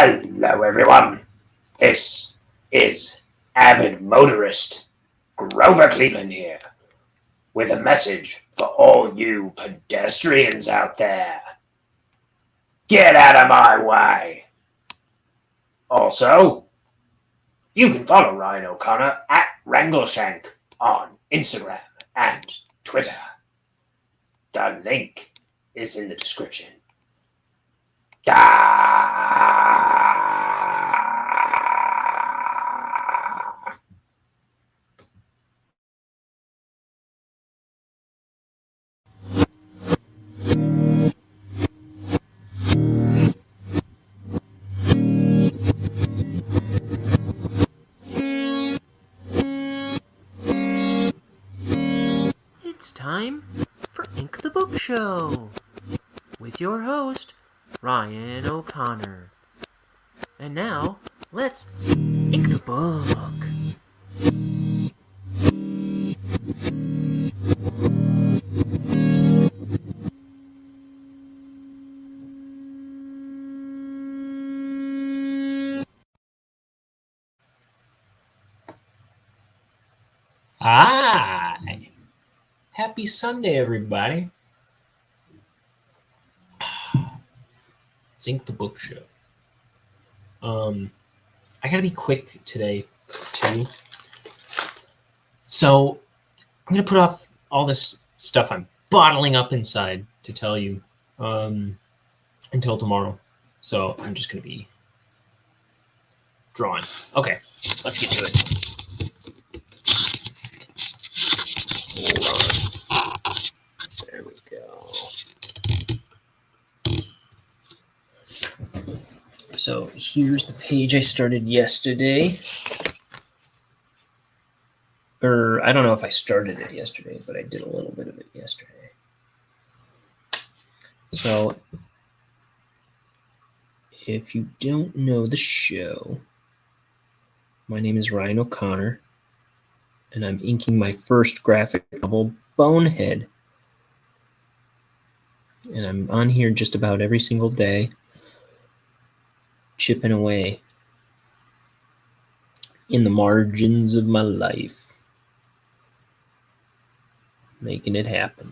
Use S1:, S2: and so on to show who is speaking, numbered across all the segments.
S1: Hello, everyone. This is avid motorist Grover Cleveland here with a message for all you pedestrians out there. Get out of my way. Also, you can follow Ryan O'Connor at Wrangleshank on Instagram and Twitter. The link is in the description.
S2: It's time for Ink the Book Show with your host, Ryan O'Connor. And now, let's ink the book.
S3: Hi! Happy Sunday, everybody. It's Ink the Book Show. I gotta be quick today, too. So, I'm gonna put off all this stuff I'm bottling up inside to tell you until tomorrow. So, I'm just gonna be drawing. Okay, let's get to it. There we go. So here's the page I started yesterday. Or I don't know if I started it yesterday, but I did a little bit of it yesterday. So if you don't know the show, my name is Ryan O'Connor, and I'm inking my first graphic novel, Bonehead. And I'm on here just about every single day, chipping away in the margins of my life, making it happen.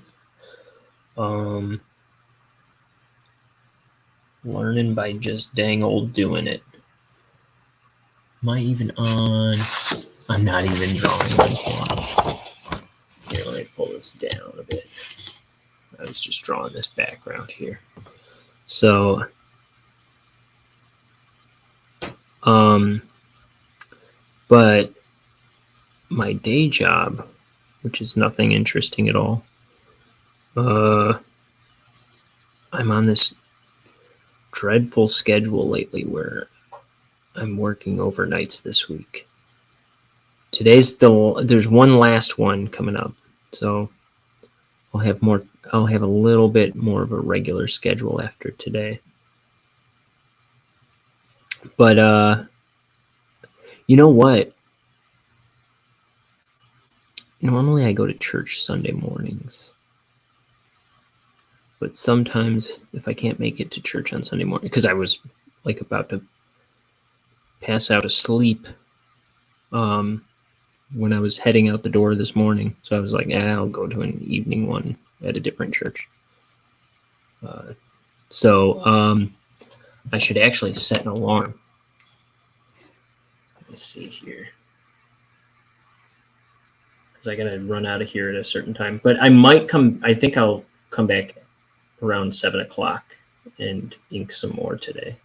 S3: Learning by just dang old doing it. Am I even on? I'm not even drawing on camera. Here, let me pull this down a bit. I was just drawing this background here. So, but my day job, which is nothing interesting at all, I'm on this dreadful schedule lately where I'm working overnights this week. There's one last one coming up, so I'll have a little bit more of a regular schedule after today. But you know what? Normally I go to church Sunday mornings. But sometimes if I can't make it to church on Sunday morning, because I was like about to pass out asleep when I was heading out the door this morning. So I was like, I'll go to an evening one at a different church. So I should actually set an alarm. Let me see here. Because I got to run out of here at a certain time. But I think I'll come back around 7 o'clock and ink some more today.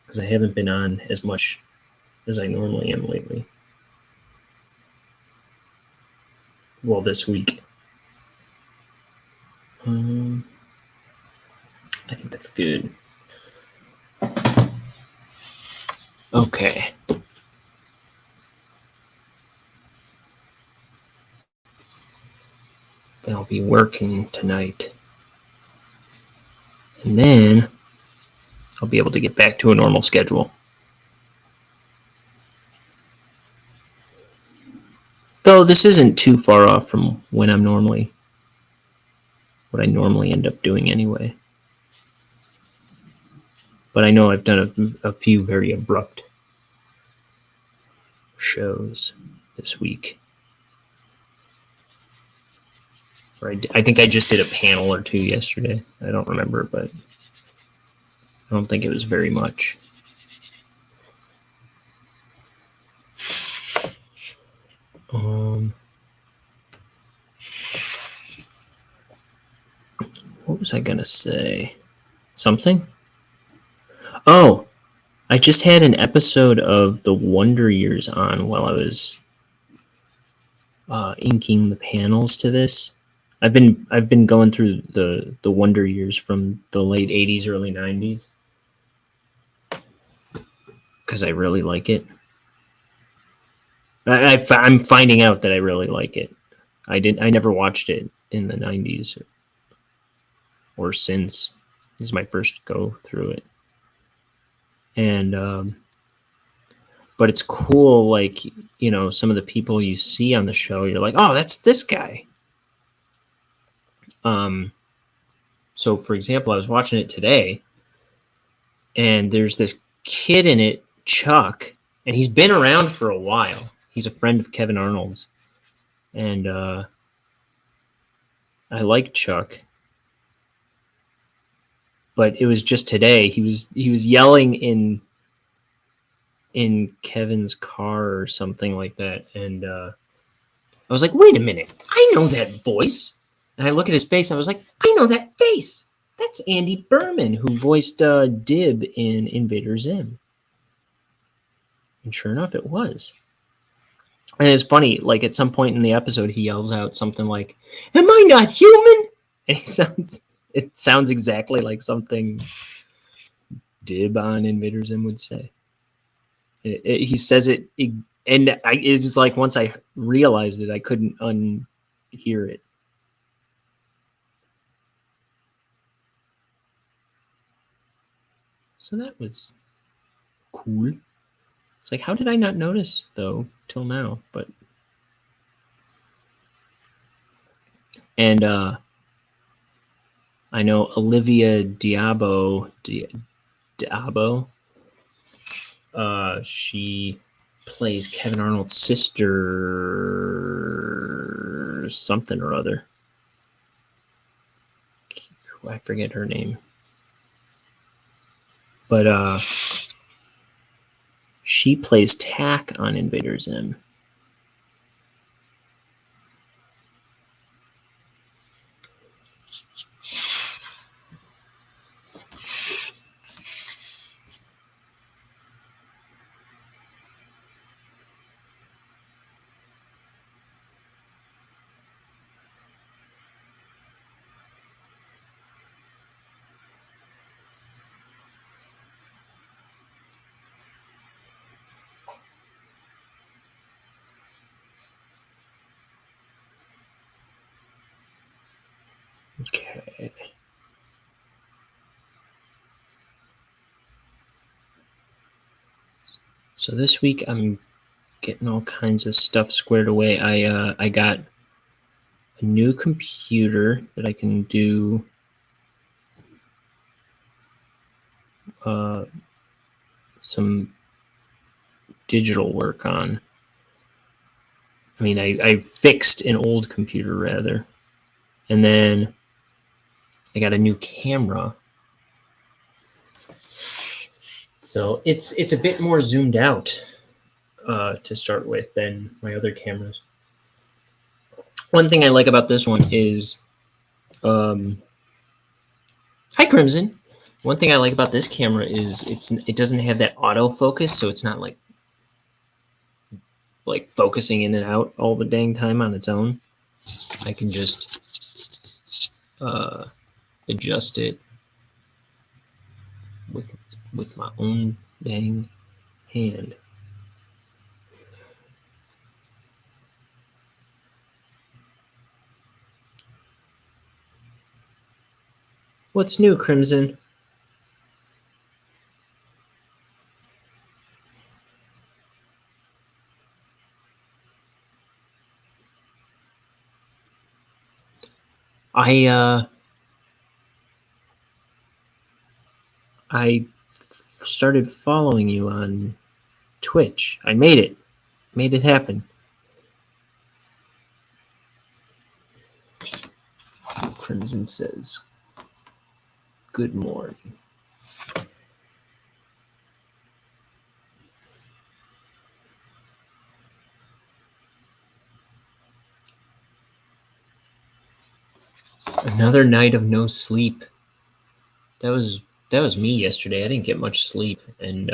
S3: Because I haven't been on as much as I normally am lately. Well, this week. I think that's good. Okay. Then I'll be working tonight. And then I'll be able to get back to a normal schedule. Though this isn't too far off from what I normally end up doing anyway. But I know I've done a few very abrupt shows this week. Or I think I just did a panel or two yesterday. I don't remember, but I don't think it was very much. What was I gonna say? Something? Oh, I just had an episode of the Wonder Years on while I was inking the panels to this. I've been going through the Wonder Years from the late '80s, early '90s because I really like it. I'm finding out that I really like it. I never watched it in the '90s or since. This is my first go through it, and but it's cool. Like, you know, some of the people you see on the show, you're like, oh, that's this guy. So for example, I was watching it today, and there's this kid in it, Chuck, and he's been around for a while. He's a friend of Kevin Arnold's, and I like Chuck. But it was just today he was yelling in Kevin's car or something like that, and I was like, wait a minute, I know that voice. And I look at his face, and I was like, I know that face. That's Andy Berman, who voiced Dib in Invader Zim. And sure enough, it was. And it's funny, like at some point in the episode, he yells out something like, "Am I not human?" And it sounds exactly like something Dib on Invader Zim would say. He says it, and it was like once I realized it, I couldn't unhear it. So that was cool. It's like, how did I not notice though till now? But and I know Olivia Diabo. She plays Kevin Arnold's sister, something or other. I forget her name. But she plays Tack on Invader Zim. Okay. So this week I'm getting all kinds of stuff squared away. I got a new computer that I can do some digital work on. I mean, I fixed an old computer rather, and then I got a new camera. So it's a bit more zoomed out to start with than my other cameras. One thing I like about this one is, hi Crimson. One thing I like about this camera is it doesn't have that autofocus, so it's not like focusing in and out all the dang time on its own. I can just adjust it with my own dang hand. What's new, Crimson? I started following you on Twitch. I made it. Made it happen. Crimson says, good morning. Another night of no sleep. That was me yesterday. I didn't get much sleep, and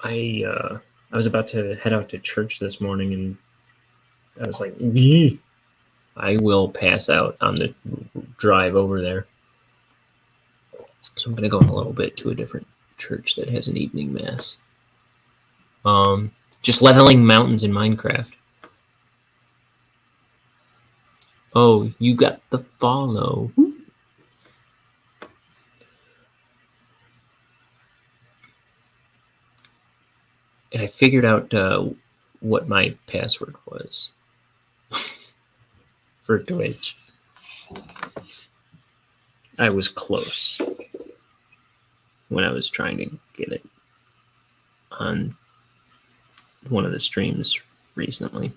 S3: I was about to head out to church this morning, and I was like, I will pass out on the drive over there. So I'm gonna go in a little bit to a different church that has an evening mass. Just leveling mountains in Minecraft. Oh, you got the follow. And I figured out what my password was for Twitch. I was close when I was trying to get it on one of the streams recently.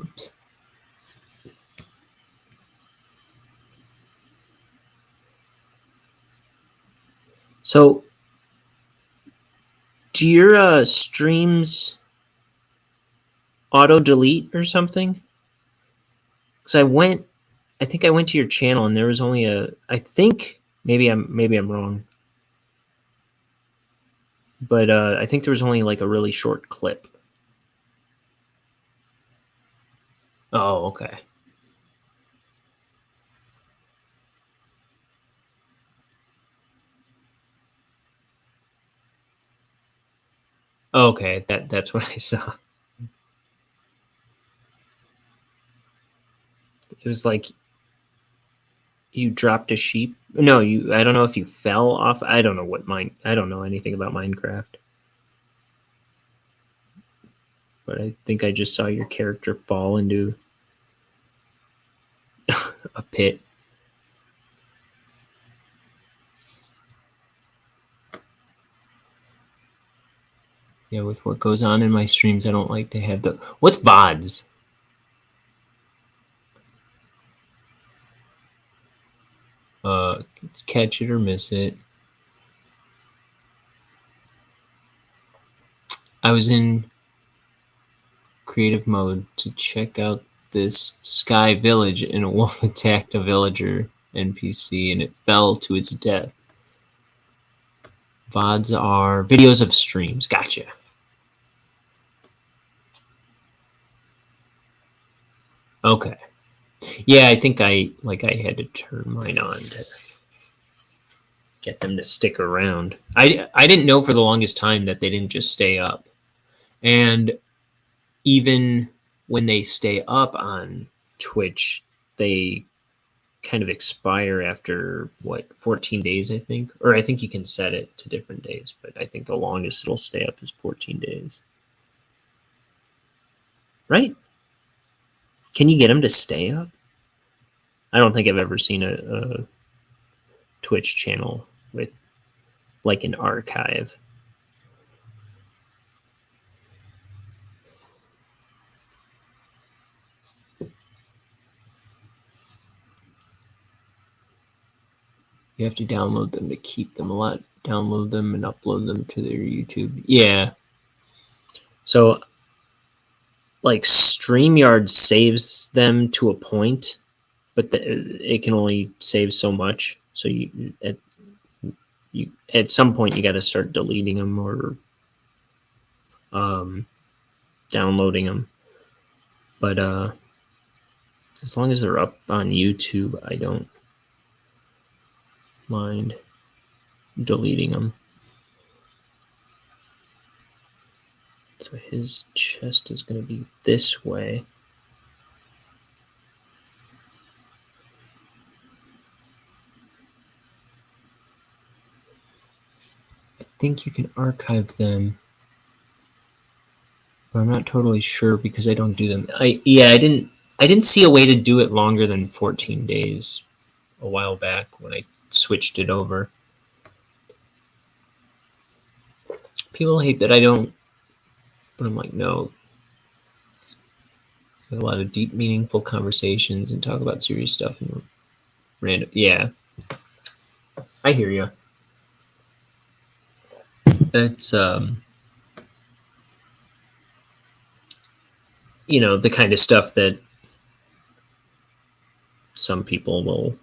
S3: Oops. So, do your streams auto delete or something? Because I think I went to your channel and there was only I think maybe I'm wrong, but I think there was only like a really short clip. Oh, okay. Okay, that's what I saw. It was like you dropped a sheep. No, I don't know if you fell off. I don't know I don't know anything about Minecraft. But I think I just saw your character fall into a pit. Yeah, with what goes on in my streams, I don't like to have the... What's VODs? It's catch it or miss it. I was in creative mode to check out this sky village, and a wolf attacked a villager NPC, and it fell to its death. VODs are videos of streams. Gotcha. Okay. Yeah, I think I had to turn mine on to get them to stick around. I didn't know for the longest time that they didn't just stay up. And even when they stay up on Twitch, they kind of expire after, 14 days, I think? Or I think you can set it to different days, but I think the longest it'll stay up is 14 days. Right? Can you get them to stay up? I don't think I've ever seen a Twitch channel with like an archive. You have to download them to keep them alive. Download them and upload them to their YouTube. Yeah. So, like, StreamYard saves them to a point, but it can only save so much. So at some point you got to start deleting them or downloading them. But as long as they're up on YouTube, I don't mind deleting them. So his chest is going to be this way. I think you can archive them, but I'm not totally sure because I don't do them. I didn't see a way to do it longer than 14 days a while back when I switched it over. People hate that I don't, but I'm like, no. It's like a lot of deep, meaningful conversations and talk about serious stuff and random. Yeah, I hear you. It's the kind of stuff that some people will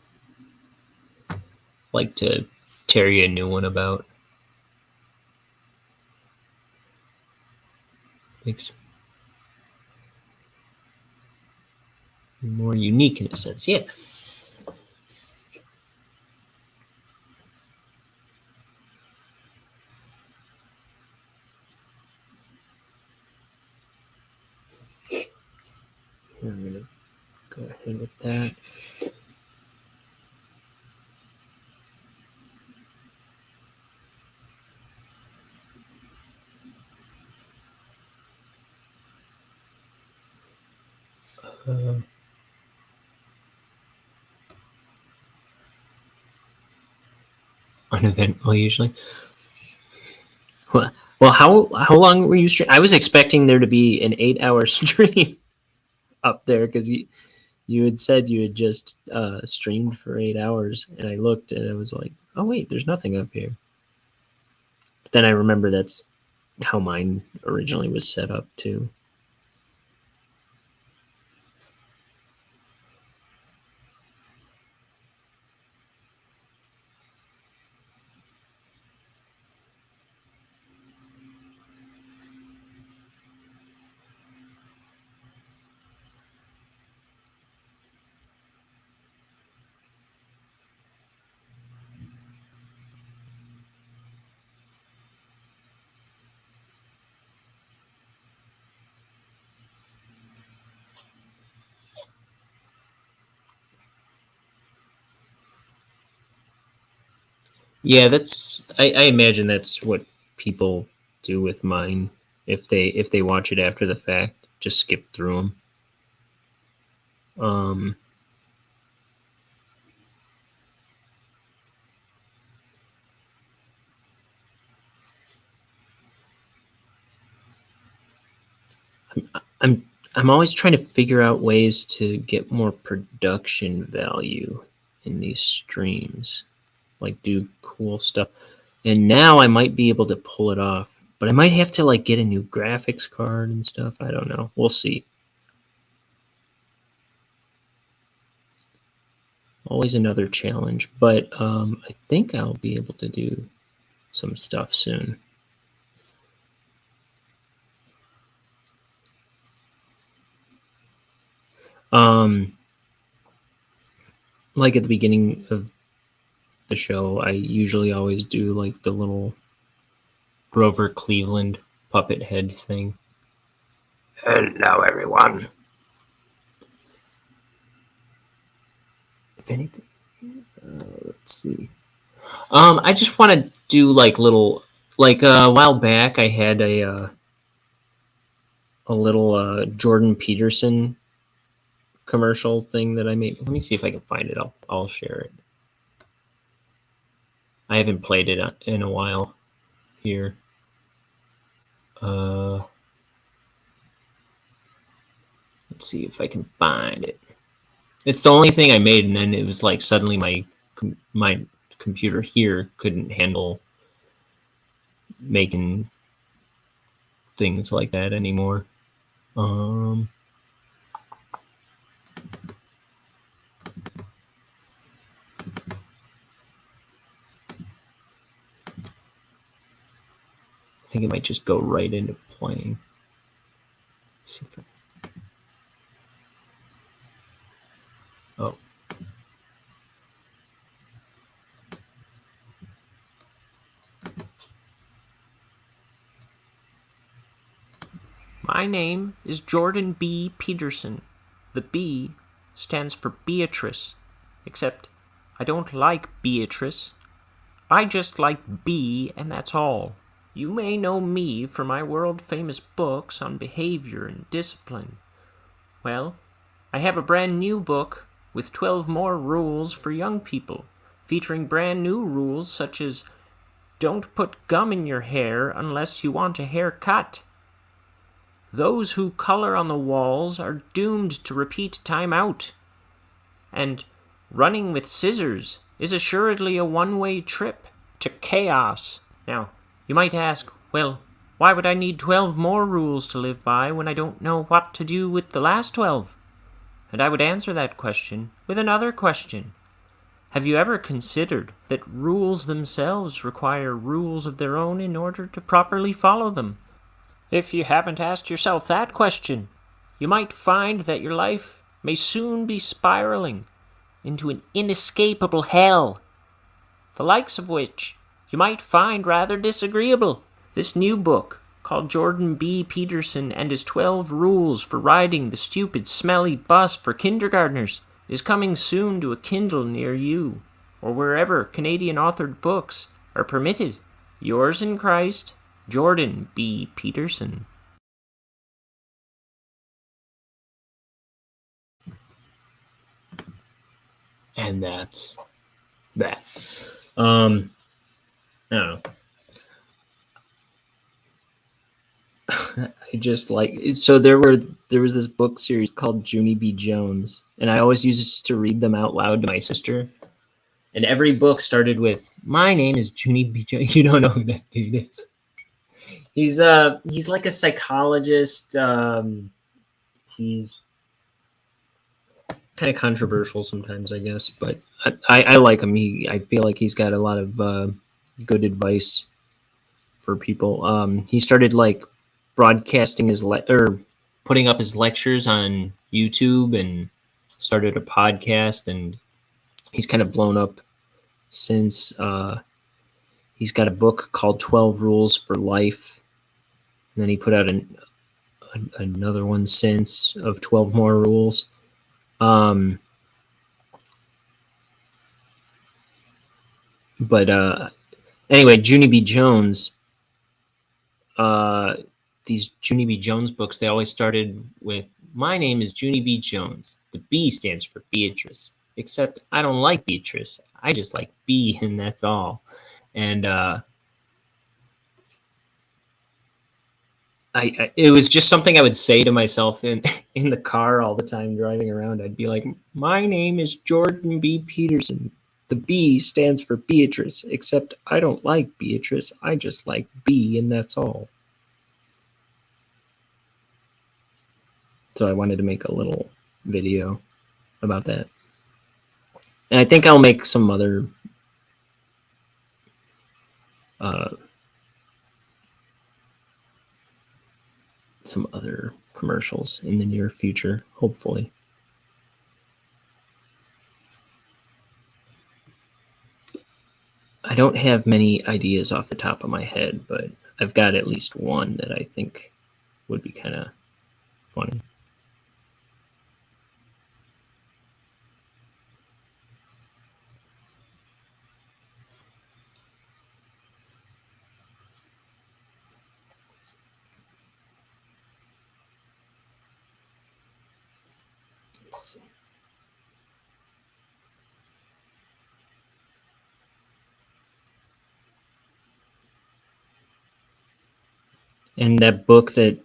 S3: like to tear you a new one about. Makes more unique in a sense, yeah. I'm gonna go ahead with that. Uneventful usually. Well, how long were you streaming? I was expecting there to be an 8-hour stream up there because you had said you had just streamed for 8 hours, and I looked and I was like, oh wait, there's nothing up here. But then I remember that's how mine originally was set up too. Yeah, I imagine that's what people do with mine if they watch it after the fact, just skip through them. I'm always trying to figure out ways to get more production value in these streams, like do cool stuff. And now I might be able to pull it off, but I might have to like get a new graphics card and stuff. I don't know. We'll see. Always another challenge, but I think I'll be able to do some stuff soon. Like at the beginning of the show, I usually always do like the little Grover Cleveland puppet head thing.
S1: Hello, everyone.
S3: If anything, let's see. I just want to do like little, like a while back, I had a little Jordan Peterson commercial thing that I made. Let me see if I can find it. I'll share it. I haven't played it in a while here. Let's see if I can find it. It's the only thing I made, and then it was like suddenly my computer here couldn't handle making things like that anymore. I think it might just go right into playing. Oh.
S2: My name is Jordan B. Peterson. The B stands for Beatrice, except I don't like Beatrice. I just like B, and that's all. You may know me for my world-famous books on behavior and discipline. Well, I have a brand new book with 12 more rules for young people, featuring brand new rules such as don't put gum in your hair unless you want a haircut. Those who color on the walls are doomed to repeat time out. And running with scissors is assuredly a one-way trip to chaos. Now, you might ask, well, why would I need 12 more rules to live by when I don't know what to do with the last 12? And I would answer that question with another question. Have you ever considered that rules themselves require rules of their own in order to properly follow them? If you haven't asked yourself that question, you might find that your life may soon be spiraling into an inescapable hell, the likes of which you might find rather disagreeable. This new book, called Jordan B. Peterson and His 12 Rules for Riding the Stupid Smelly Bus for Kindergartners, is coming soon to a Kindle near you, or wherever Canadian-authored books are permitted. Yours in Christ, Jordan B. Peterson.
S3: And that's that. I don't know. I just like, so there was this book series called Junie B. Jones, and I always used to read them out loud to my sister. And every book started with, "My name is Junie B. Jones." You don't know who that dude is. He's like a psychologist. He's kind of controversial sometimes, I guess, but I like him. I feel like he's got a lot of good advice for people. He started like broadcasting or putting up his lectures on YouTube, and started a podcast, and he's kind of blown up since. He's got a book called 12 Rules for Life, and then he put out another one since of 12 more rules. But anyway, Junie B. Jones, these Junie B. Jones books, they always started with, "My name is Junie B. Jones. The B stands for Beatrice. Except I don't like Beatrice. I just like B, and that's all." And it was just something I would say to myself in the car all the time driving around. I'd be like, "My name is Jordan B. Peterson. The B stands for Beatrice, except I don't like Beatrice. I just like B, and that's all." So I wanted to make a little video about that. And I think I'll make some other commercials in the near future, hopefully. I don't have many ideas off the top of my head, but I've got at least one that I think would be kind of funny. Let's see. And that book that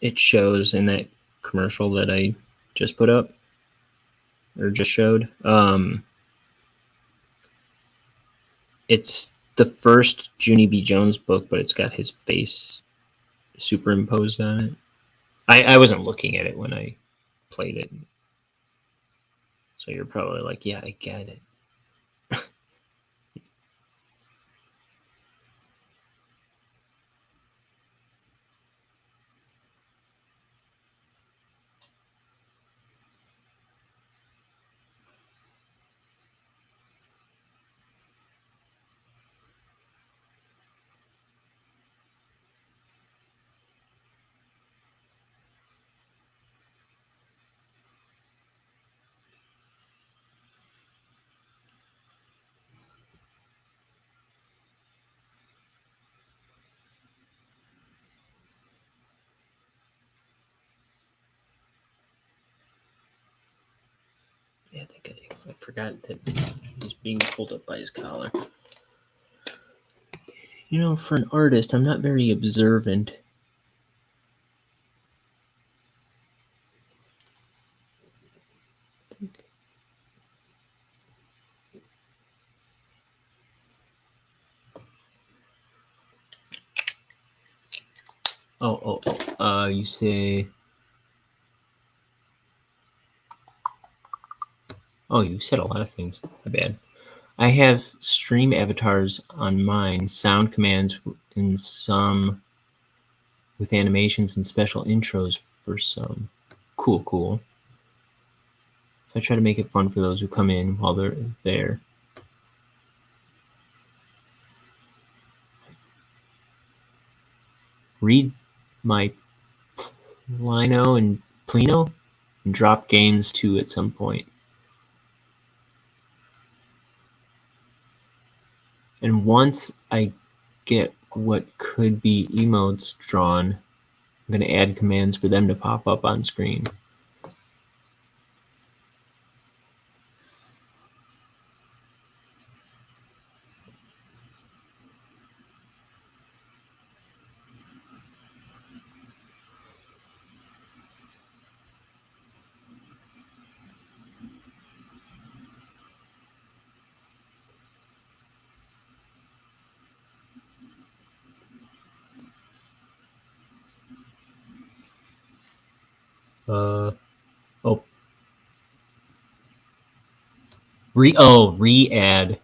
S3: it shows in that commercial that I just put up, or just showed, it's the first Junie B. Jones book, but it's got his face superimposed on it. I wasn't looking at it when I played it, so you're probably like, "Yeah, I get it." Yeah, I think I forgot that he was being pulled up by his collar. You know, for an artist, I'm not very observant. You say... Oh, you said a lot of things. My bad. I have stream avatars on mine, sound commands, and some with animations and special intros for some. Cool. So I try to make it fun for those who come in while they're there. Read my Plino and drop games too at some point. And once I get what could be emotes drawn, I'm going to add commands for them to pop up on screen. Re-add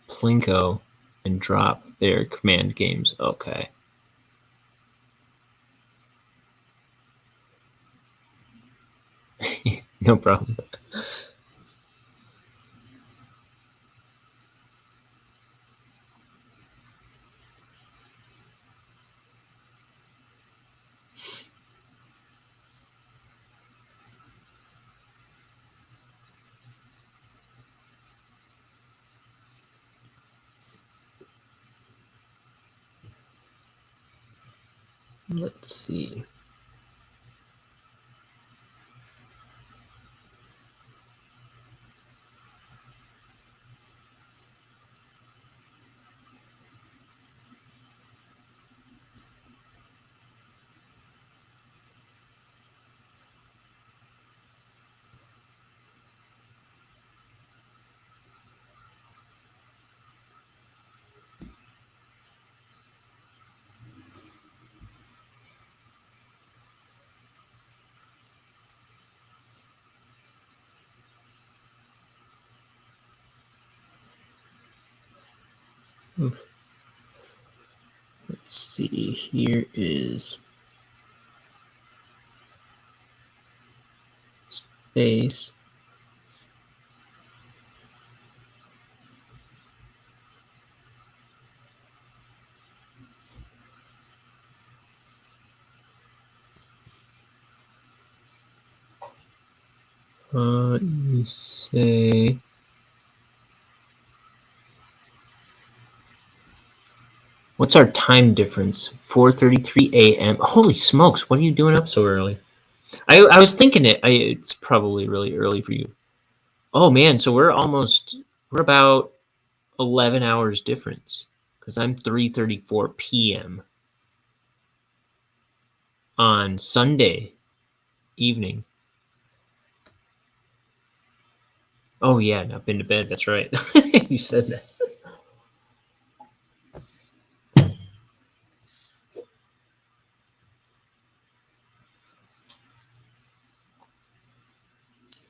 S3: Plinko and drop their command games. Okay. No problem. Let's see. Let's see. Here is space. You say... What's our time difference? 4:33 a.m. Holy smokes, what are you doing up so early? I was thinking it's probably really early for you. Oh man, so we're about 11 hours difference, because I'm 3:34 p.m. on Sunday evening. Oh yeah, not been to bed, that's right. You said that.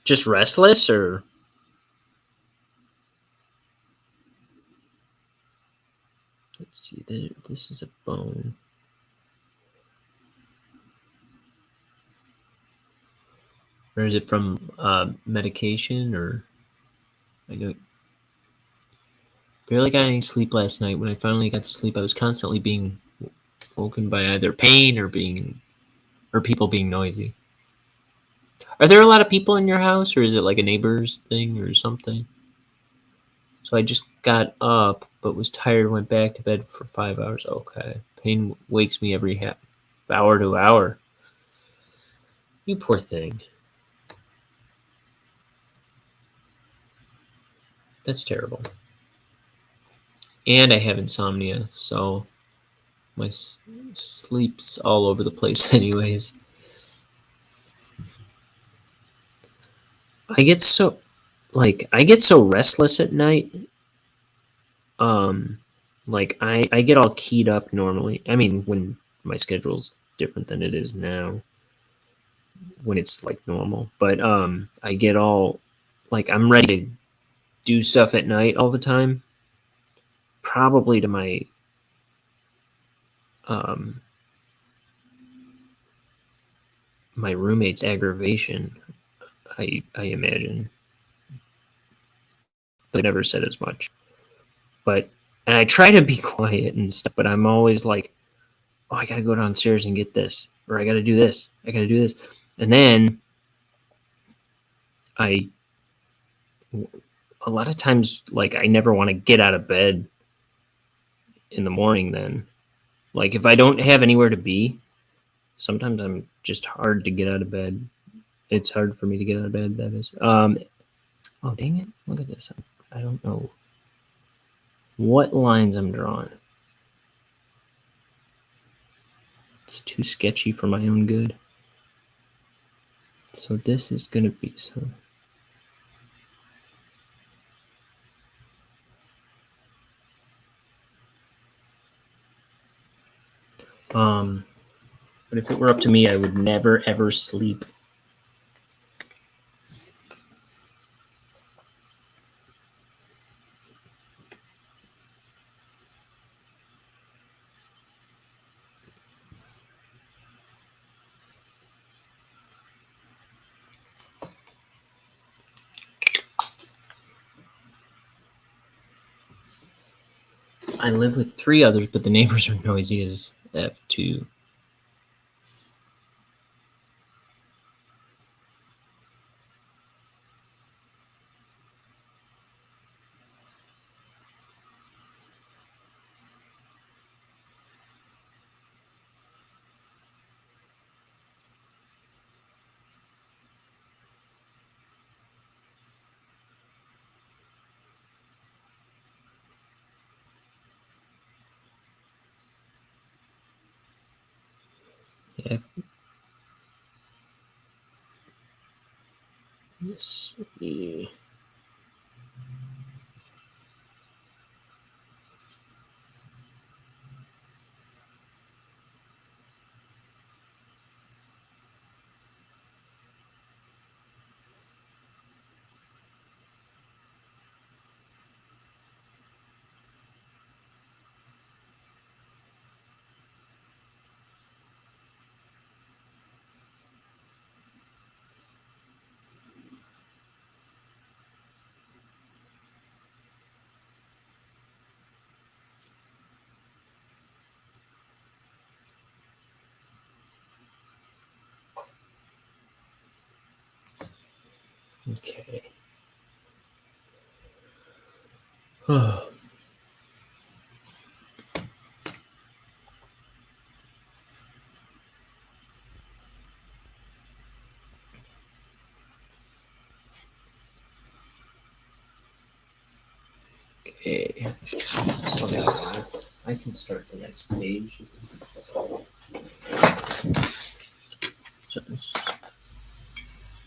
S3: Just restless, or? Let's see, this is a bone. Or is it from medication, or? I know. Barely got any sleep last night. When I finally got to sleep, I was constantly being woken by either pain or people being noisy. Are there a lot of people in your house, or is it like a neighbor's thing or something? So I just got up, but was tired, went back to bed for 5 hours. Okay. Pain wakes me every half hour to hour. You poor thing. That's terrible. And I have insomnia, so my sleep's all over the place anyways. I get so restless at night. Like I get all keyed up normally. I mean, when my schedule's different than it is now, when it's like normal. But I get all like I'm ready to do stuff at night all the time. Probably to um my roommate's aggravation. I imagine. But never said as much. But and I try to be quiet and stuff, but I'm always like, oh, I gotta go downstairs and get this, or I gotta do this, I gotta do this, and then I a lot of times like I never want to get out of bed in the morning. Then, like if I don't have anywhere to be, sometimes I'm just hard to get out of bed. It's hard for me to get out of bed. That is. Oh dang it! Look at this. I don't know what lines I'm drawing. It's too sketchy for my own good. So this is gonna be some. But if it were up to me, I would never ever sleep. I live with 3 others, but the neighbors are noisy as F too. Yeah. Let's see. Okay. Oh. Okay. So I can start the next page.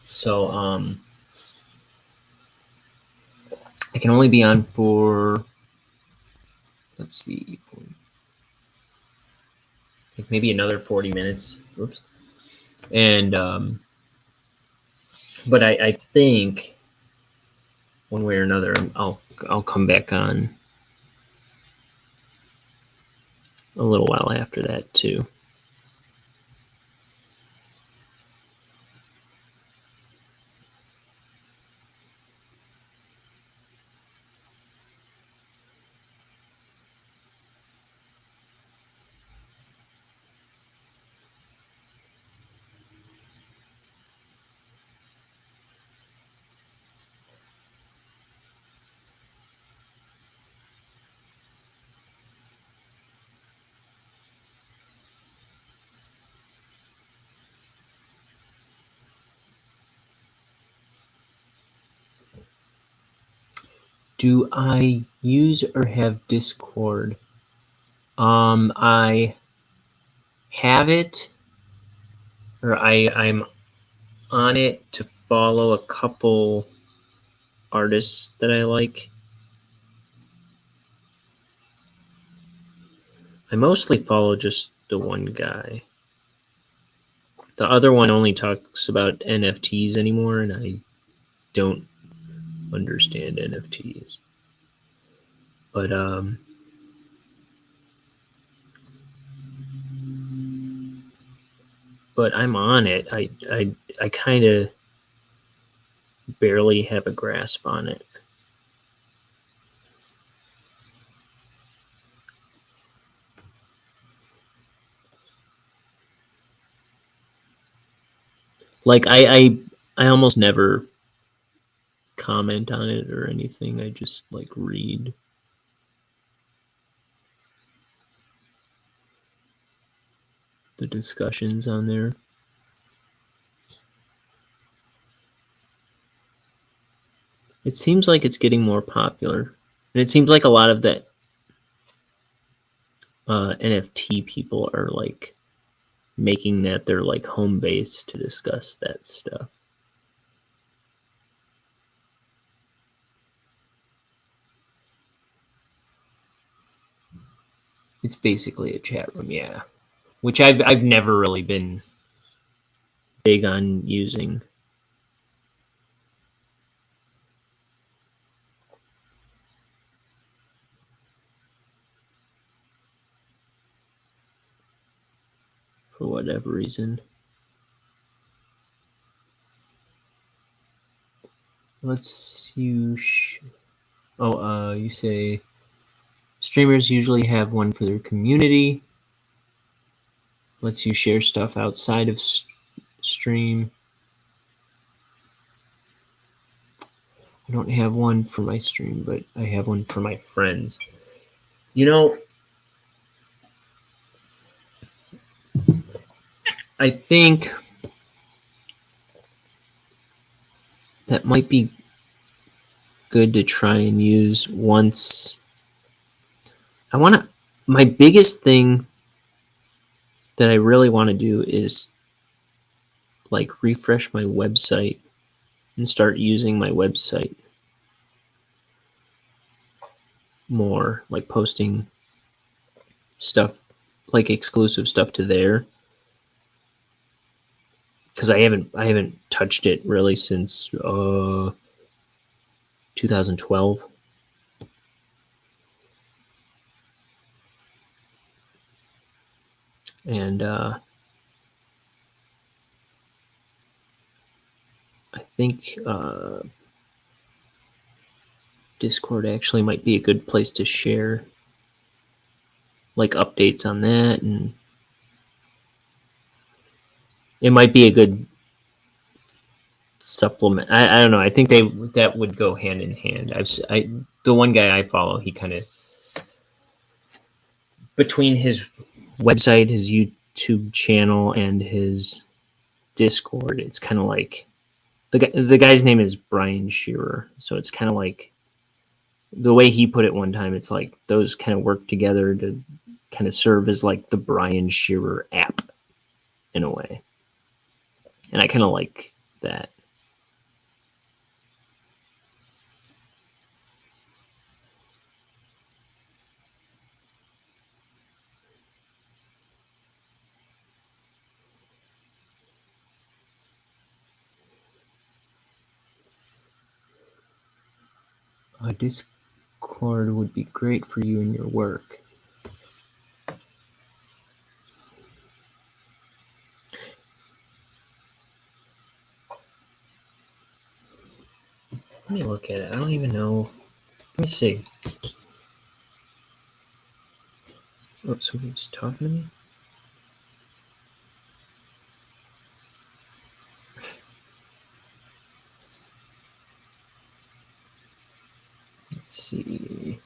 S3: So I can only be on for, let's see, like maybe another 40 minutes. Oops. And but I think one way or another I'll come back on a little while after that too. Do I use or have Discord? I have it, or I'm on it to follow a couple artists that I like. I mostly follow just the one guy. The other one only talks about NFTs anymore, and I don't understand NFTs. But I'm on it. I kind of barely have a grasp on it. Like I almost never comment on it or anything. I just like read. The discussions on there. It seems like it's getting more popular. And it seems like a lot of that NFT people are like making that their like home base to discuss that stuff. It's basically a chat room, yeah. Which I've never really been big on using. For whatever reason. You say streamers usually have one for their community. Lets you share stuff outside of stream. I don't have one for my stream, but I have one for my friends. You know, I think that might be good to try and use once. My biggest thing that I really want to do is like refresh my website and start using my website more, like posting stuff, like exclusive stuff to there. Because I haven't touched it really since 2012. And I think Discord actually might be a good place to share like updates on that, and it might be a good supplement. I don't know. I think that would go hand in hand. The one guy I follow, he kind of, between his website, his YouTube channel, and his Discord, it's kind of like the guy's name is Brian Shearer, so it's kind of like the way he put it one time. It's like those kind of work together to kind of serve as like the Brian Shearer app in a way, and I kind of like that. Discord would be great for you and your work. Let me look at it. I don't even know. Let me see. Oh, somebody's talking to me? Let's see.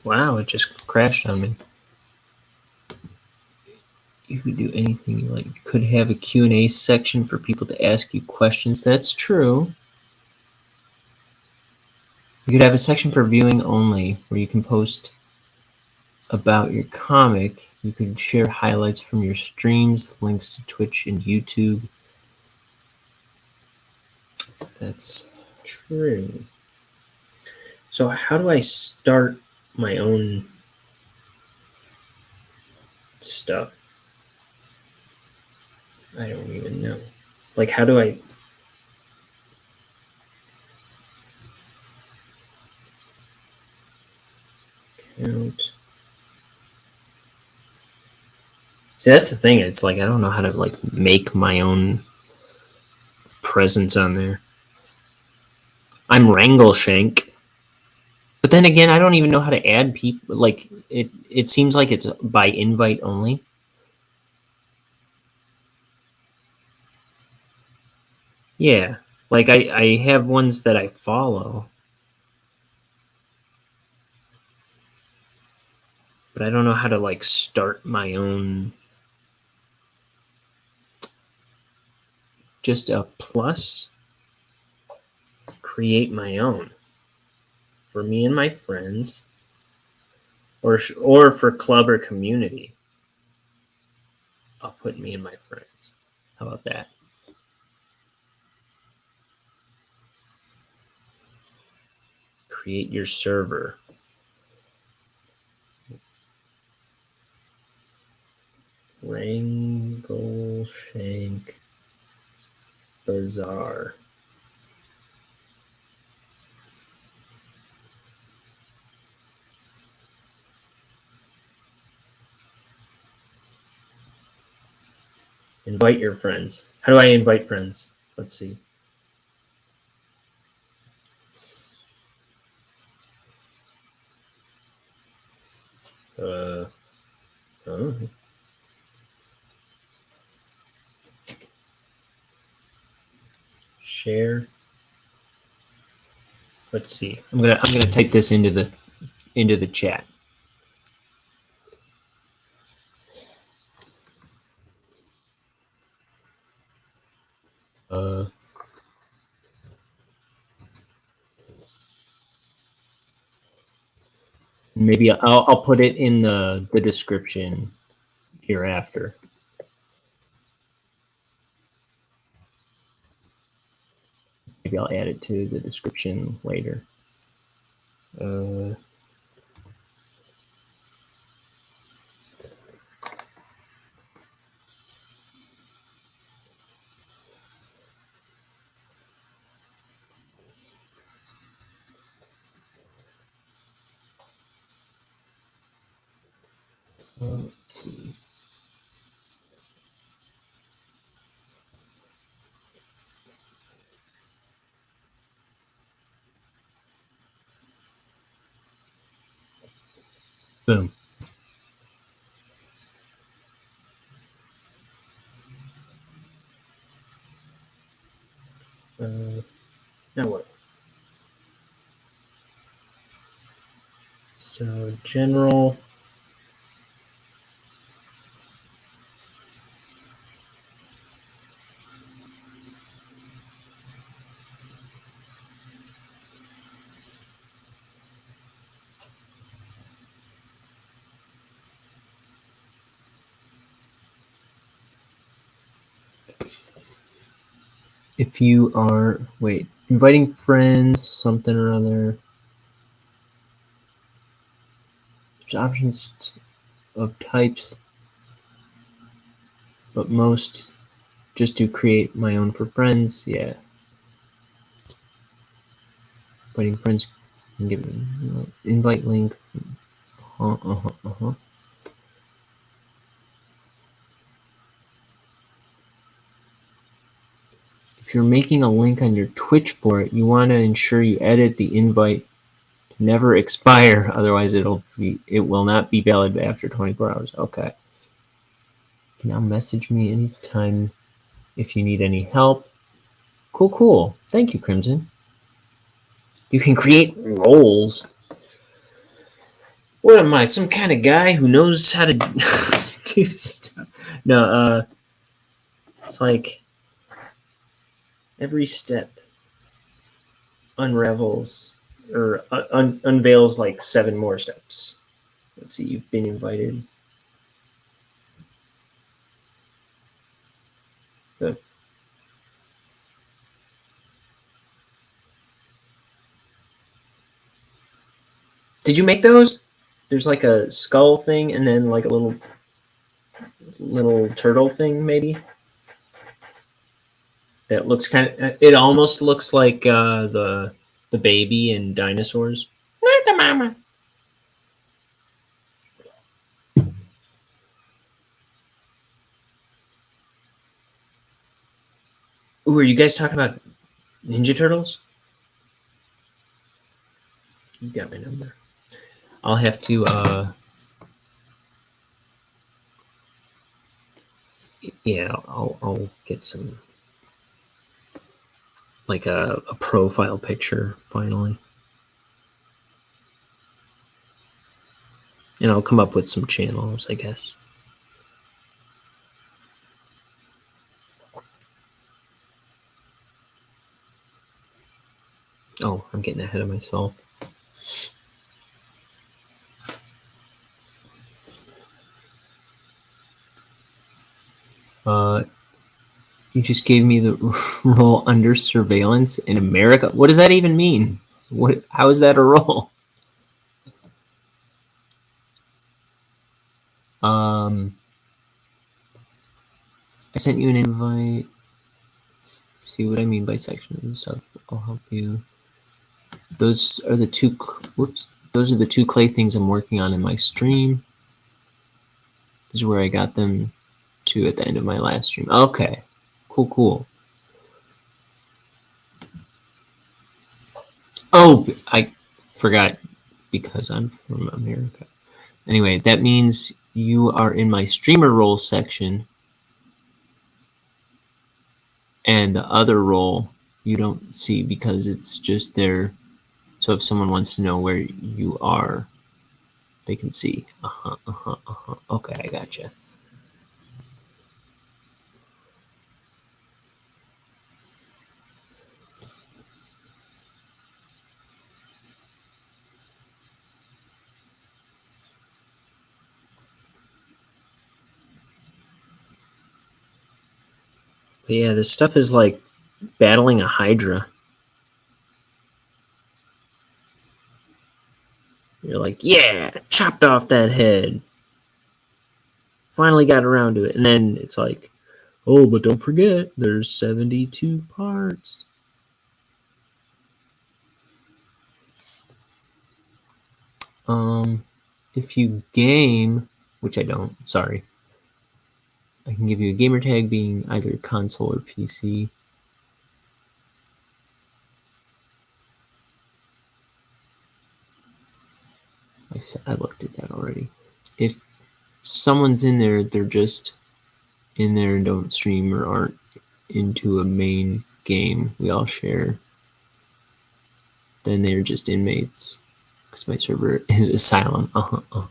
S3: Wow, it just crashed on me. You could do anything you like. You could have a Q&A section for people to ask you questions. That's true. You could have a section for viewing only where you can post about your comic. You could share highlights from your streams, links to Twitch and YouTube. That's true. So how do I start my own stuff? I don't even know. Like, how do I... Count. See, that's the thing. It's like, I don't know how to, like, make my own presence on there. I'm Wrangleshank. But then again, I don't even know how to add people. Like, it seems like it's by invite only. Yeah. Like, I have ones that I follow. But I don't know how to, like, start my own... Just a plus. Create my own. For me and my friends. Or for club or community. I'll put me and my friends. How about that? Create your server. Wrangleshank Bazaar. Invite your friends. How do I invite friends? Let's see. Oh. Share. Let's see. I'm gonna type this into the chat. Maybe I'll put it in the description hereafter. Maybe I'll add it to the description later. Let's see. Boom. Now what? So general. If you are, inviting friends, something or other. There's options of types, but most just to create my own for friends. Yeah. Inviting friends, and give invite link. If you're making a link on your Twitch for it, you want to ensure you edit the invite to never expire. Otherwise, it will not be valid after 24 hours. Okay. You can now message me anytime if you need any help. Cool. Thank you, Crimson. You can create roles. What am I, some kind of guy who knows how to do stuff? No, it's like every step unravels or unveils like 7 more steps. Let's see, you've been invited. Good. Did you make those? There's like a skull thing and then like a little turtle thing, maybe. That looks kind of. It almost looks like the baby in Dinosaurs. Where's the mama? Ooh, are you guys talking about Ninja Turtles? You got my number. I'll have to. Yeah, I'll get some. Like a profile picture finally. And I'll come up with some channels, I guess. Oh, I'm getting ahead of myself. You just gave me the role under surveillance in America. What does that even mean? How is that a role? I sent you an invite. See what I mean by sections and stuff. I'll help you. Those are the two. Those are the 2 clay things I'm working on in my stream. This is where I got them to at the end of my last stream. Okay, cool. Oh, I forgot because I'm from America. Anyway, that means you are in my streamer role section, and the other role you don't see because it's just there. So if someone wants to know where you are, they can see. Okay, I gotcha. But yeah, this stuff is like battling a Hydra. You're like, yeah, chopped off that head. Finally got around to it. And then it's like, oh, but don't forget, there's 72 parts. If you game, which I don't, sorry. I can give you a gamer tag being either console or PC. I looked at that already. If someone's in there, they're just in there and don't stream or aren't into a main game we all share, then they're just inmates because my server is Asylum. I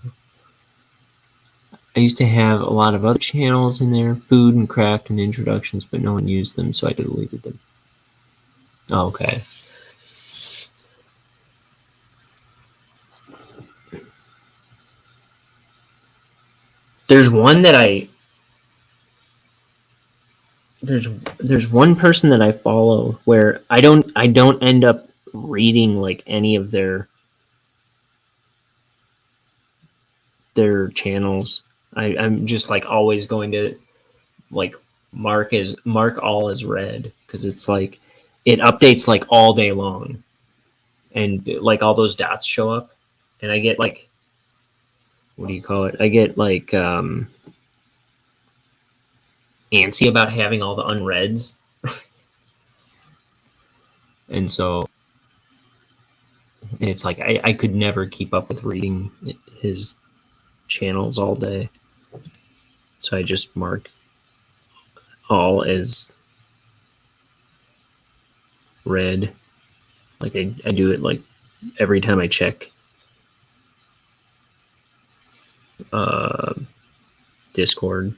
S3: used to have a lot of other channels in there, food and craft and introductions, but no one used them, so I deleted them. Oh, okay. There's one that there's one person that I follow where I don't end up reading like any of their channels. I'm just like always going to like mark all as read because it's like it updates like all day long and like all those dots show up and I get like, what do you call it? I get like antsy about having all the unreads. And so it's like I could never keep up with reading his channels all day. So I just mark all as read. Like I do it like every time I check Discord.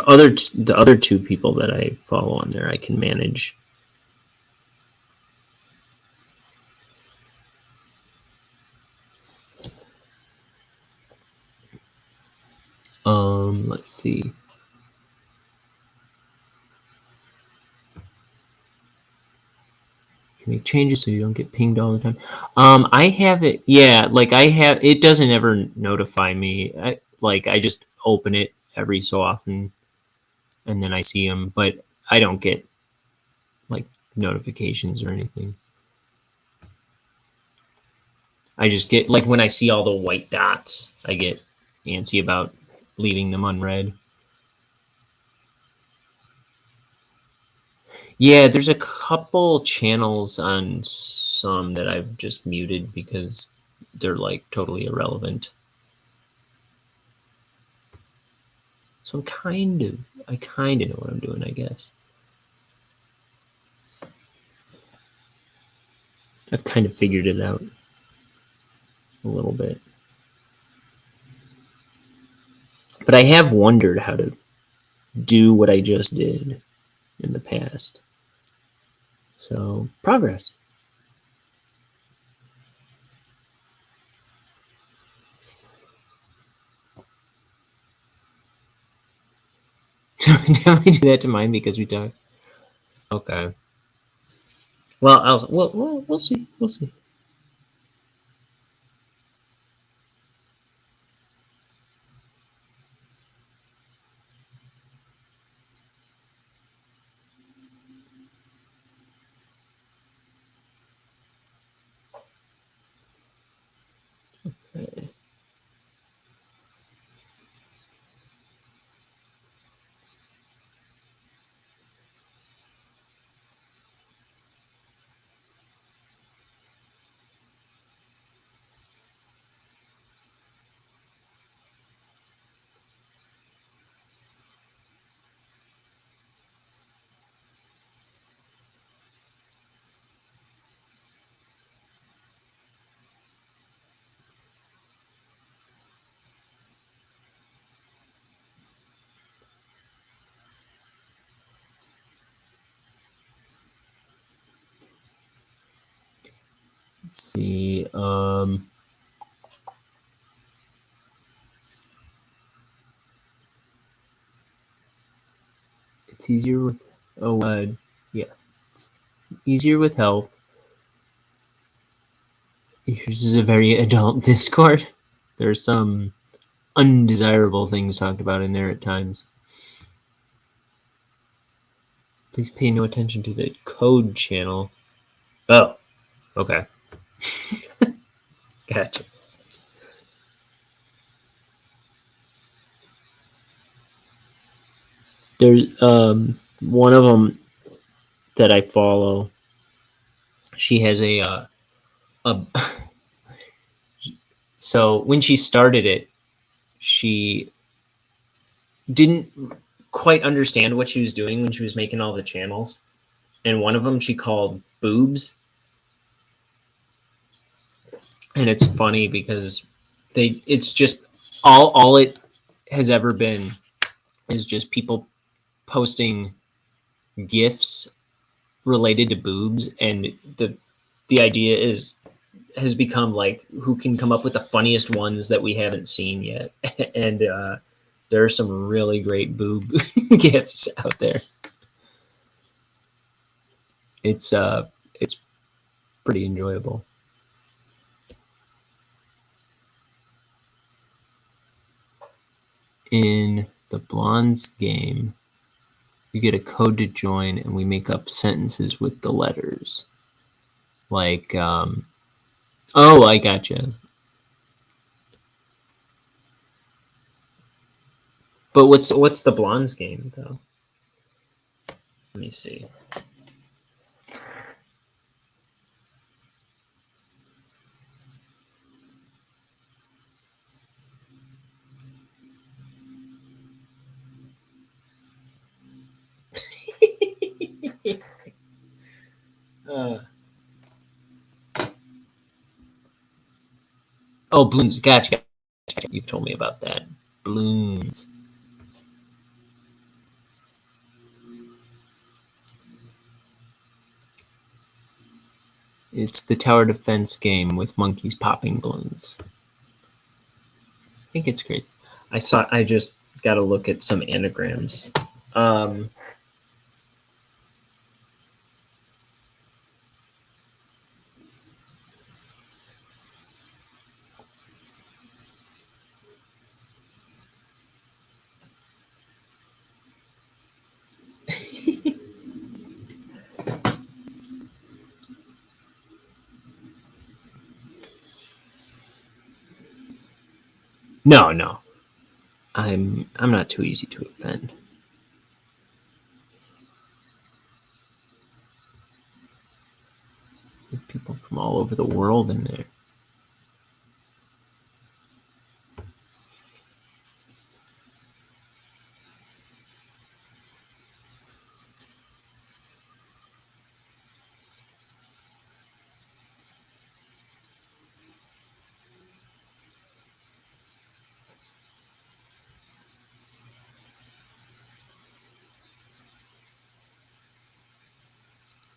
S3: the other two people that I follow on there, I can manage. Let's see. Make changes so you don't get pinged all the time. I have it. Yeah, like I have. It doesn't ever notify me. I just open it every so often, and then I see them, but I don't get like notifications or anything. I just get like when I see all the white dots, I get antsy about leaving them unread. Yeah, there's a couple channels on some that I've just muted because they're like totally irrelevant. So I kind of know what I'm doing, I guess. I've kind of figured it out a little bit. But I have wondered how to do what I just did in the past. So, progress. Did we do that to mine because we talked? Okay. Well, we'll see. We'll see. Okay. Let's see. It's easier with yeah. It's easier with help. Yours is a very adult Discord. There's some undesirable things talked about in there at times. Please pay no attention to the code channel. Oh, okay. Gotcha. There's one of them that I follow. She has a so when she started it, she didn't quite understand what she was doing when she was making all the channels, and one of them she called boobs. And it's funny because it's just all it has ever been is just people posting GIFs related to boobs, and the idea has become like who can come up with the funniest ones that we haven't seen yet. And there are some really great boob GIFs out there. It's pretty enjoyable. In the Blondes game, you get a code to join, and we make up sentences with the letters. Like, oh, I gotcha. But what's the Blondes game though? Let me see. Oh, balloons. Gotcha. You've told me about that. Balloons. It's the tower defense game with monkeys popping balloons. I think it's great. I just got to look at some anagrams. No. I'm not too easy to offend. With people from all over the world in there.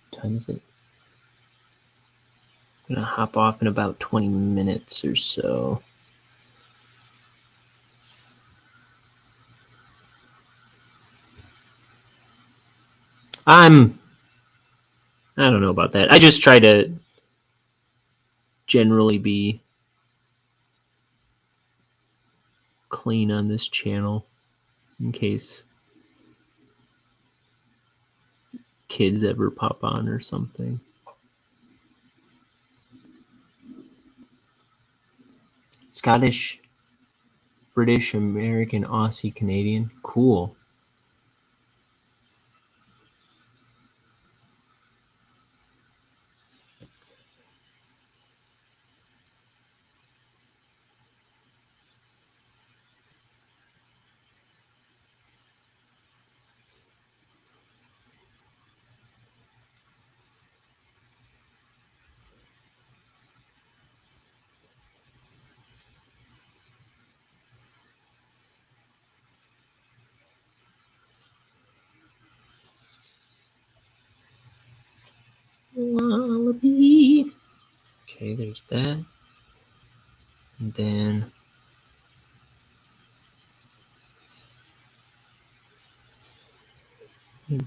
S3: What time is it? I'm gonna hop off in about 20 minutes or so. I don't know about that. I just try to generally be clean on this channel in case kids ever pop on or something. Scottish, British, American, Aussie, Canadian. Cool. Wallaby. Okay, there's that. And then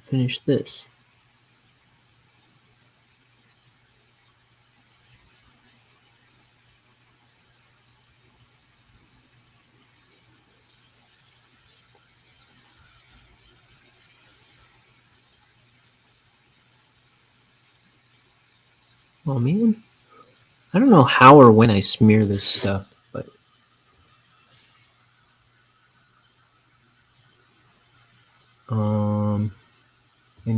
S3: finish this. Oh man, I don't know how or when I smear this stuff, but and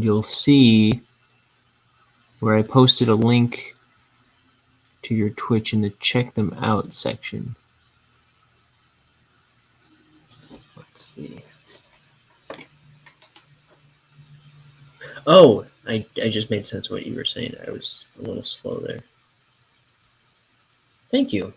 S3: you'll see where I posted a link to your Twitch in the check them out section. Let's see. Oh, I just made sense of what you were saying. I was a little slow there. Thank you.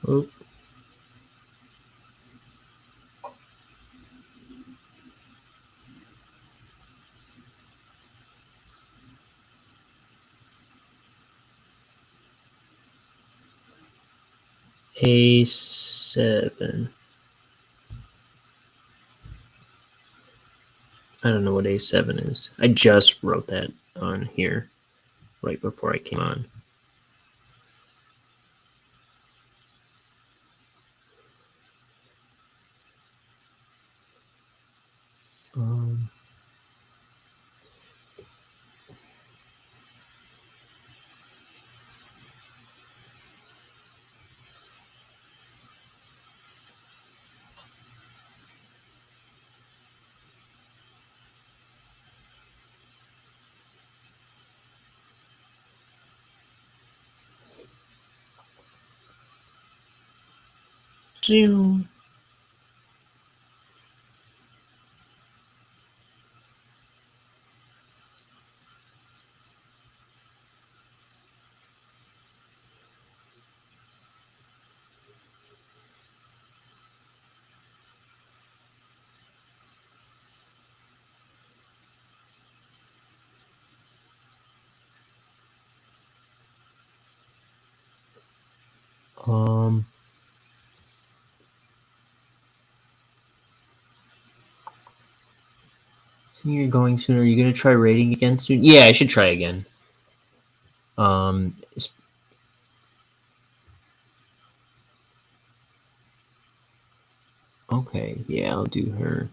S3: Oh. A7. I don't know what A7 is. I just wrote that on here right before I came on. Zoom. So you're going soon. Are you gonna try raiding again soon? Yeah, I should try again. It's- okay, yeah, I'll do her.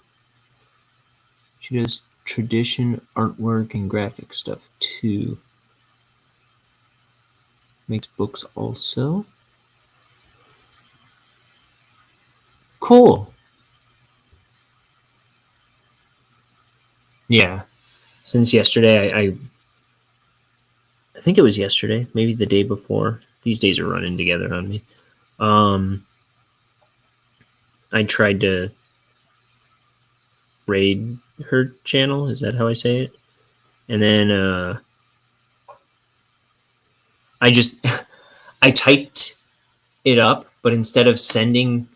S3: She does tradition, artwork, and graphic stuff too. Makes books also. Cool. Yeah. Since yesterday, I think it was yesterday, maybe the day before. These days are running together on me. I tried to raid her channel. Is that how I say it? And then I just I typed it up, but instead of sending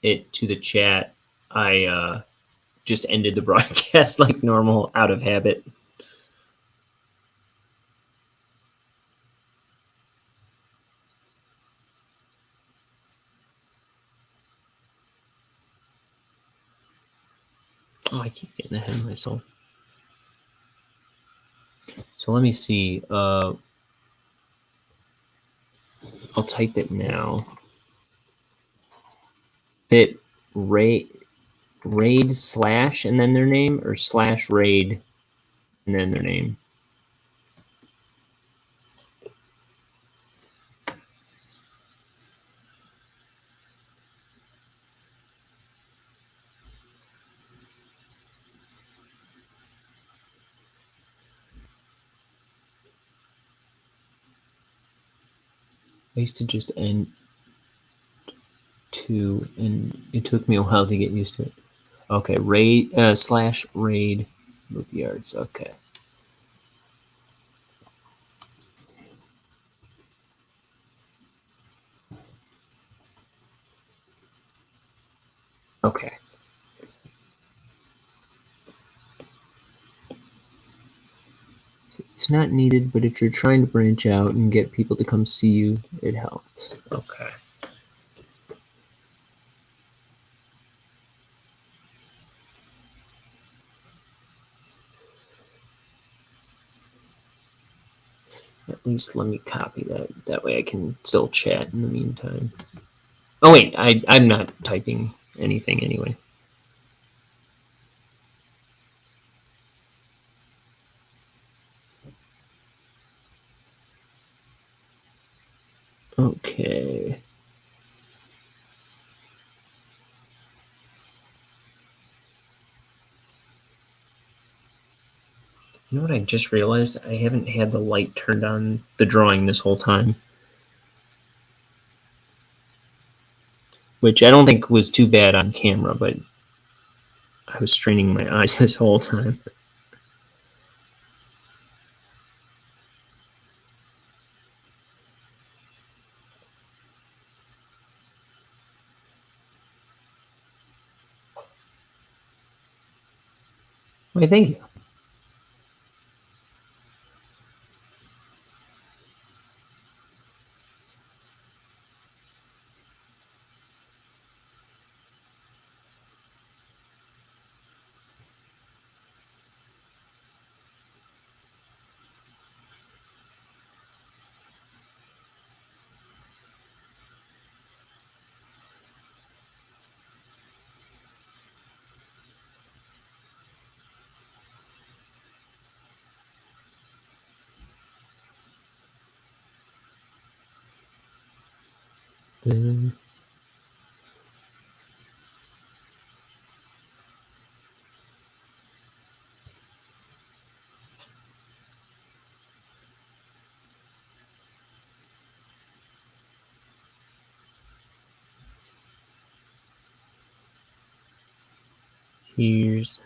S3: it to the chat, I just ended the broadcast like normal out of habit. Oh, I keep getting ahead of myself. So let me see. I'll type it now. Hit raid slash and then their name, or slash raid and then their name. I used to just end to, and it took me a while to get used to it. Okay, raid slash raid movie yards. Okay. Okay. So it's not needed, but if you're trying to branch out and get people to come see you, it helps. Okay. At least let me copy that. That way I can still chat in the meantime. Oh wait, I'm not typing anything anyway. Okay. You know what I just realized? I haven't had the light turned on the drawing this whole time. Which I don't think was too bad on camera, but I was straining my eyes this whole time. Why, thank you. Here's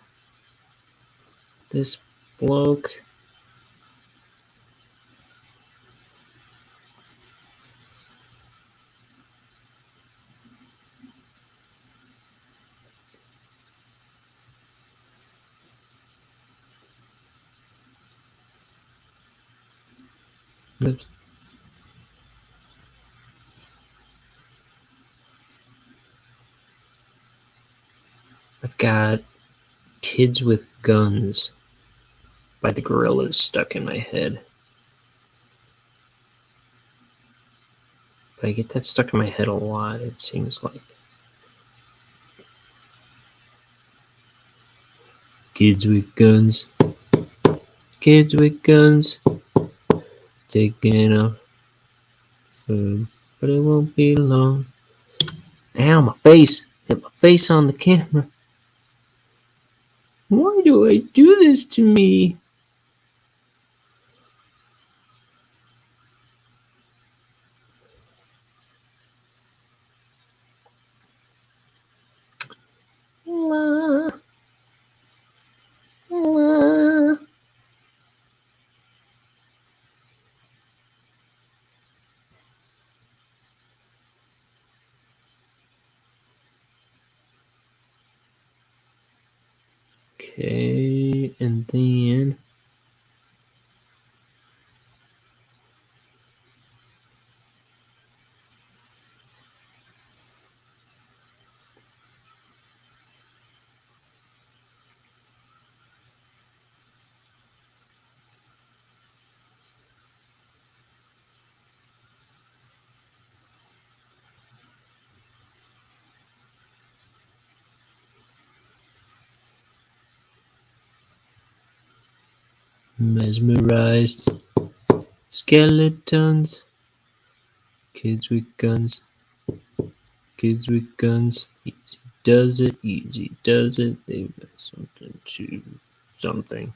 S3: this bloke. Oops. I've got Kids with Guns by the Gorillas stuck in my head. But I get that stuck in my head a lot, it seems like. Kids with guns. Kids with guns. Taking off food, but it won't be long. Ow, my face. Hit my face on the camera. Why do I do this to me? La, la. Okay, and then mesmerized skeletons. Kids with guns. Kids with guns. Easy does it. Easy does it. They've got something to something.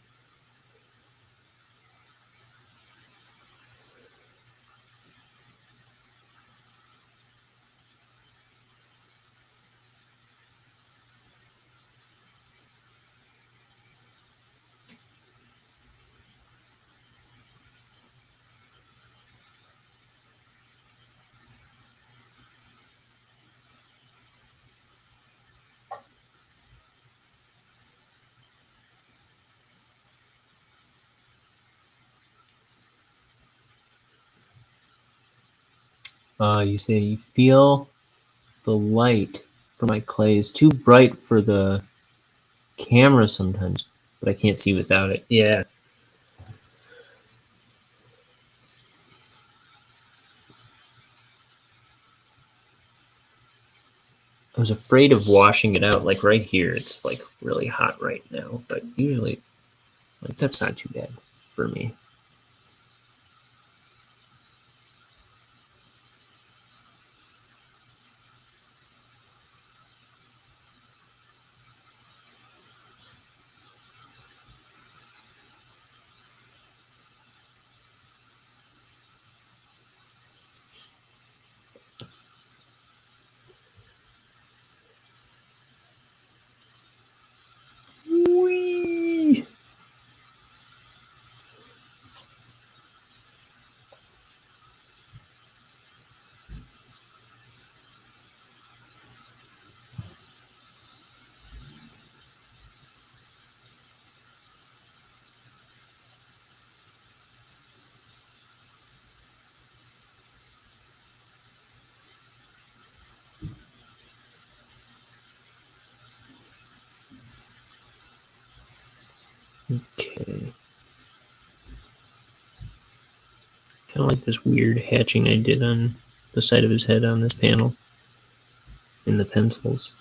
S3: You say you feel the light for my clay is too bright for the camera sometimes, but I can't see without it. Yeah. I was afraid of washing it out. Like right here, it's like really hot right now, but usually, like that's not too bad for me. Whee! Okay. Kind of like this weird hatching I did on the side of his head on this panel in the pencils.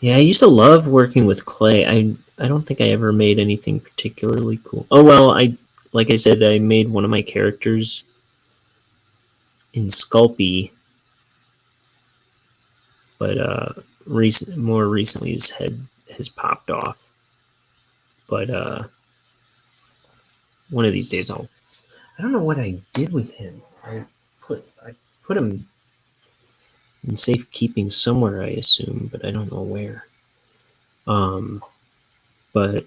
S3: Yeah, I used to love working with clay. I don't think I ever made anything particularly cool. Oh well, like I said, I made one of my characters in Sculpey, but more recently his has popped off. But one of these days I don't know what I did with him. I put him in safekeeping somewhere, I assume, but I don't know where. But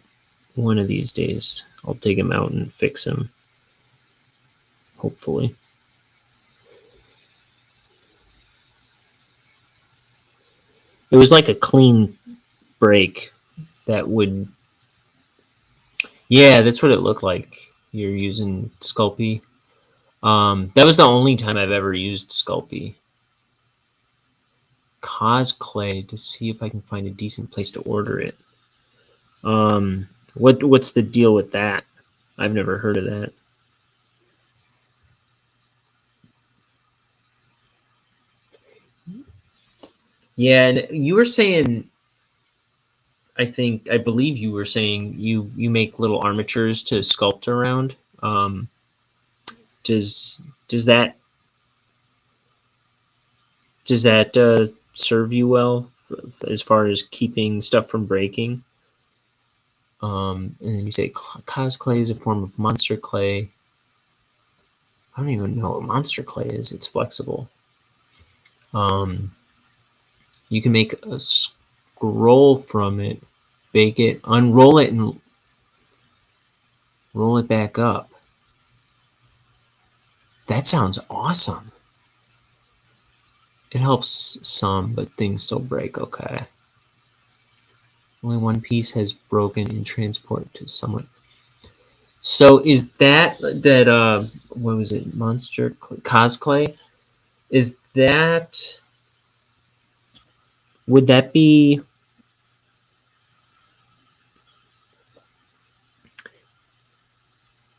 S3: one of these days I'll dig him out and fix him. Hopefully. It was like a clean break that would... Yeah, that's what it looked like. You're using Sculpey. That was the only time I've ever used Sculpey. Cosplay to see if I can find a decent place to order it. What's the deal with that? I've never heard of that. Yeah, and you were saying, I believe you were saying you make little armatures to sculpt around. Does that serve you well as far as keeping stuff from breaking? And then you say cosplay is a form of monster clay. I don't even know what monster clay is. It's flexible. You can make a scroll from it, bake it, unroll it, and roll it back up. That sounds awesome. It helps some, but things still break. Okay. Only one piece has broken in transport to someone. So is that what was it? Monster cosplay? Is that... Would that be...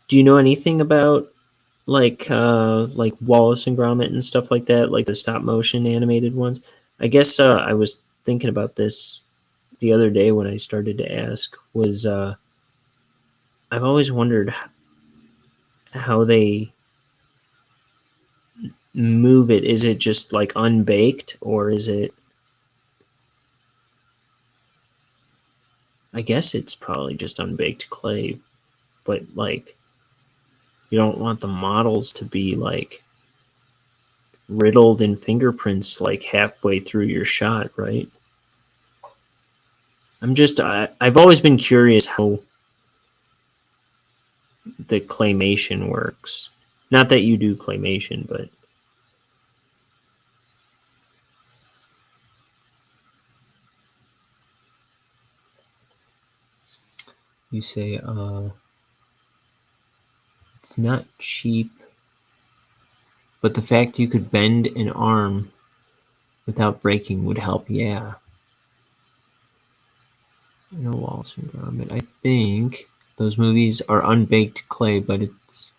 S3: Do you know anything about like Wallace and Gromit and stuff like that, like the stop motion animated ones? I guess I was thinking about this the other day when I started to ask. Was I've always wondered how they move it. Is it just like unbaked, or is it... I guess it's probably just unbaked clay, but like you don't want the models to be like riddled in fingerprints like halfway through your shot, right? I've always been curious how the claymation works. Not that you do claymation, but you say it's not cheap, but the fact you could bend an arm without breaking would help. Yeah. I know Wallace and Gromit. I think those movies are unbaked clay, but it's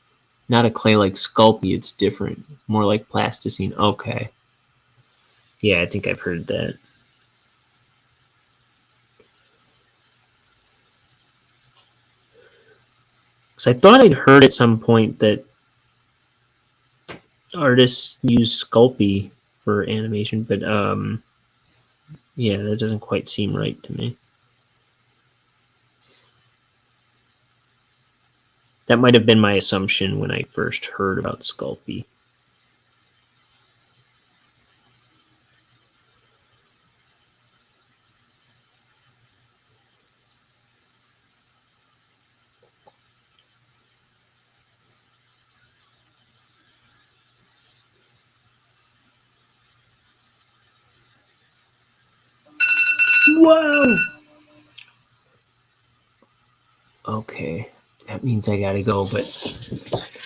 S3: not a clay like Sculpey. It's different, more like plasticine. Okay. Yeah, I think I've heard that. Because I thought I'd heard at some point that artists use Sculpey for animation, but yeah, that doesn't quite seem right to me. That might have been my assumption when I first heard about Sculpey. Whoa! Okay, that means I gotta go, but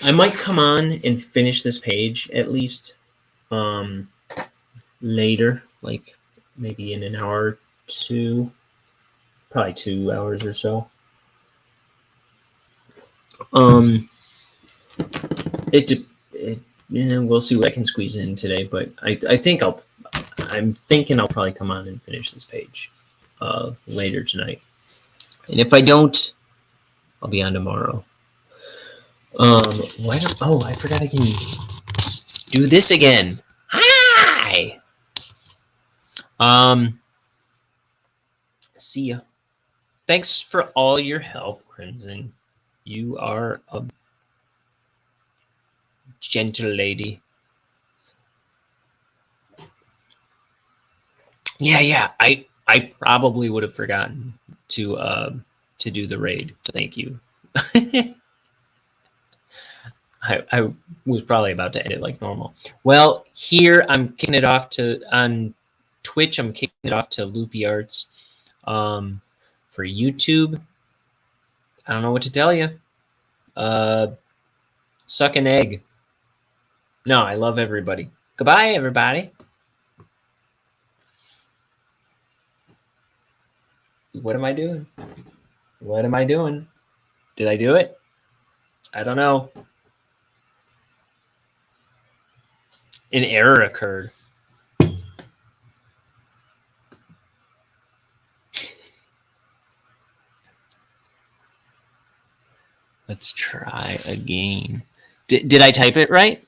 S3: I might come on and finish this page at least later, like maybe in an hour or two, probably 2 hours or so. We'll see what I can squeeze in today, but I'm thinking I'll probably come on and finish this page later tonight. And if I don't, I'll be on tomorrow. I forgot I can do this again. Hi! See ya. Thanks for all your help, Crimson. You are a gentle lady. Yeah. I probably would have forgotten to do the raid. So thank you. I was probably about to end it like normal. Well, here I'm kicking it off on Twitch. I'm kicking it off to Loopy Arts. For YouTube, I don't know what to tell you. Suck an egg. No, I love everybody. Goodbye, everybody. What am I doing? What am I doing? Did I do it? I don't know. An error occurred. Let's try again. Did I type it right?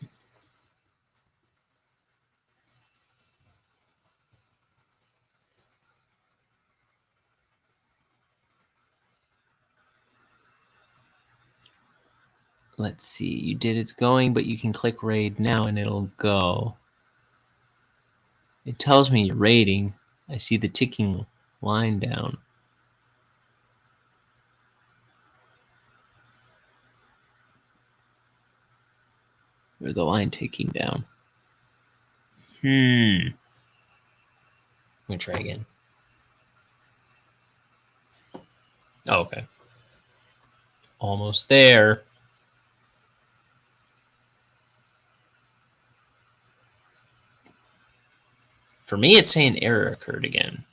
S3: Let's see. You did it's going, but you can click raid now and it'll go. It tells me you're raiding. I see the ticking line down. Or the line ticking down. I'm gonna try again. Oh, okay. Almost there. For me, it's saying error occurred again.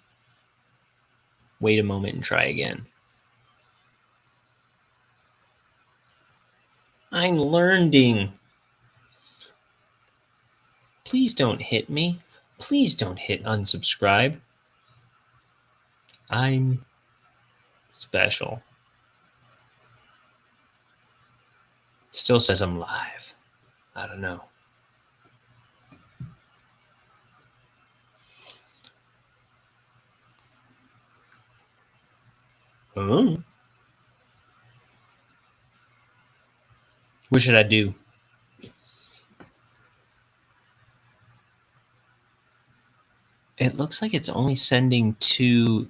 S3: Wait a moment and try again. I'm learning. Please don't hit me. Please don't hit unsubscribe. I'm special. Still says I'm live. I don't know. Oh. What should I do? It looks like it's only sending to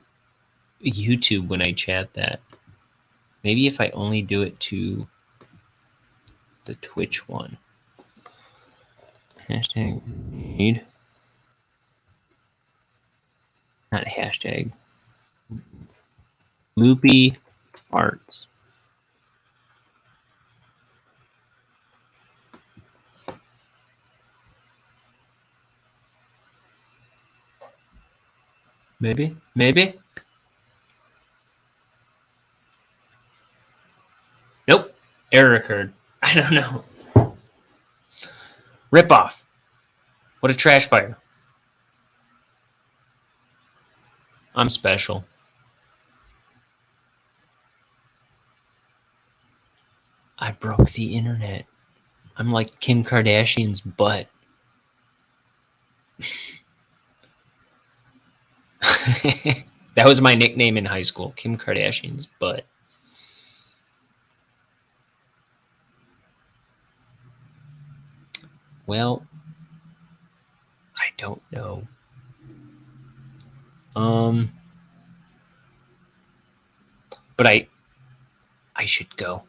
S3: YouTube when I chat that. Maybe if I only do it to the Twitch one. Hashtag need. Not hashtag. Loopy Arts. Maybe. Nope. Error occurred. I don't know. Rip off. What a trash fire. I'm special. I broke the internet. I'm like Kim Kardashian's butt. That was my nickname in high school, Kim Kardashian's butt. Well, I don't know. But I should go.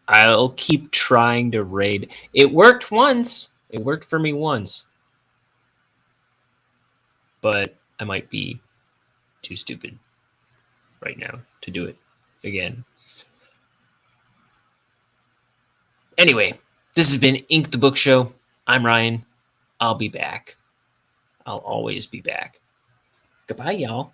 S3: I'll keep trying to raid. It worked once. It worked for me once. But I might be too stupid right now to do it again. Anyway, this has been Ink the Book Show. I'm Ryan. I'll be back. I'll always be back. Goodbye, y'all.